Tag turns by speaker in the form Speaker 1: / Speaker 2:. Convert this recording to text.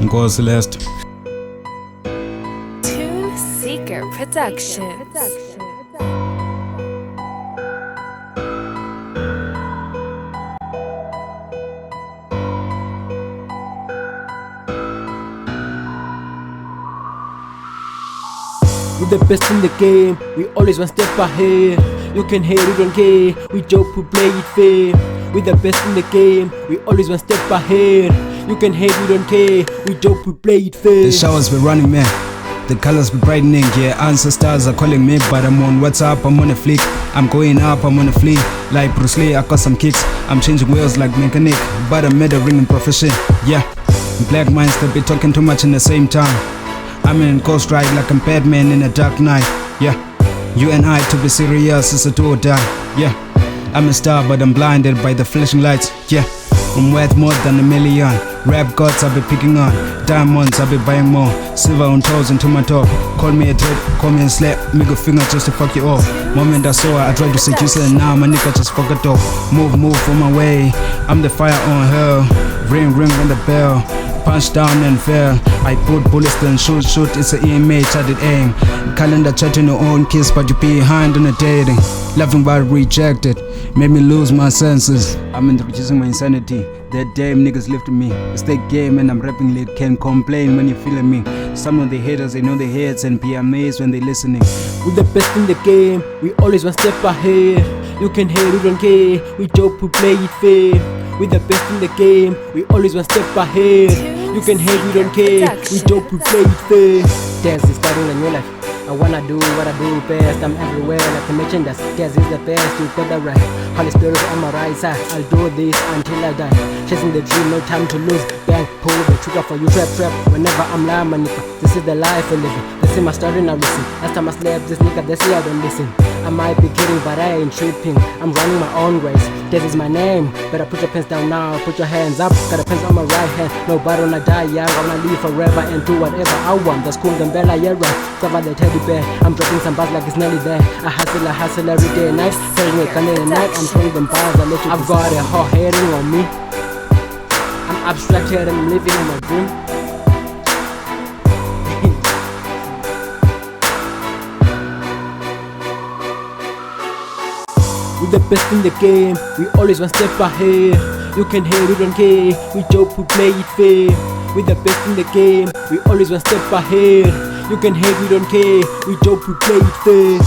Speaker 1: Go Celeste.
Speaker 2: Tune Seeker Productions.
Speaker 3: We the best in the game, we always one step ahead. You can hate, we don't care, we joke, we play it fair. We the best in the game, we always one step ahead. You can hate, we don't care, we joke, we play it fair.
Speaker 1: The showers be running, man. The colors be brightening, yeah. Ancestors are calling me, but I'm on WhatsApp, I'm on a flick. I'm going up, I'm on a flee. Like Bruce Lee, I got some kicks. I'm changing wheels like mechanic, but I made a ringing profession, yeah. Black minds that be talking too much in the same time. I'm in Ghost Ride like I'm Batman in a dark night, yeah. You and I to be serious is a do or die, yeah. I'm a star but I'm blinded by the flashing lights, yeah. I'm worth more than $1 million. Rap gods I'll be picking on. Diamonds I'll be buying more. Silver on toes into my top. Call me a threat, call me a slap. Middle finger just to fuck you off. Moment I saw her, I tried to seduce her and now my nigga just fuck it off. Move on my way. I'm the fire on hell. Ring on the bell. Punch down and fell. I put bullets then shoot, it's an EMA, charted aim. Calendar chatting your own kiss, but you behind on a dating. Laughing but rejected, made me lose my senses. I'm introducing my insanity. That damn niggas lifted me. It's the game and I'm rapping lit. Can't complain when you're feeling me. Some of the haters, they know the hits and be amazed when they listening.
Speaker 3: We the best in the game, we always one step ahead. You can hate, we don't care, we joke, we play it fair. We the best in the game, we always one step ahead. You can hate, we don't care, we joke, we play it fair. Dance is starting a new life, I wanna do what I do best. I'm everywhere like a merchandise, dance is the best, you got that right. Holy Spirit on my right side, I'll do this until I die. Chasing the dream, no time to lose. Bang, pull the trigger for you, trap. Whenever I'm lying, my nigga, this is the life we're living. They see my story, now listen. Last time I slept, this nigga, they say I don't listen. I might be kidding, but I ain't tripping. I'm running my own race. This is my name. Better put your pants down now. Put your hands up. Got a pants on my right hand. Nobody wanna die young. I wanna live forever and do whatever I want. That's cool, then Bella, yeah right. Cover the teddy bear. I'm dropping some bars like it's nearly there. I hustle every day and night. Telling me come in the night. I'm throwing them bars. I let you. I've got a whole hating on me. I'm abstracted and I'm living in my dream. We the best in the game, we always one step ahead. You can hate, we don't care, we joke, we play it fair. We the best in the game, we always one step ahead. You can hate, we don't care, we joke, we play it fair.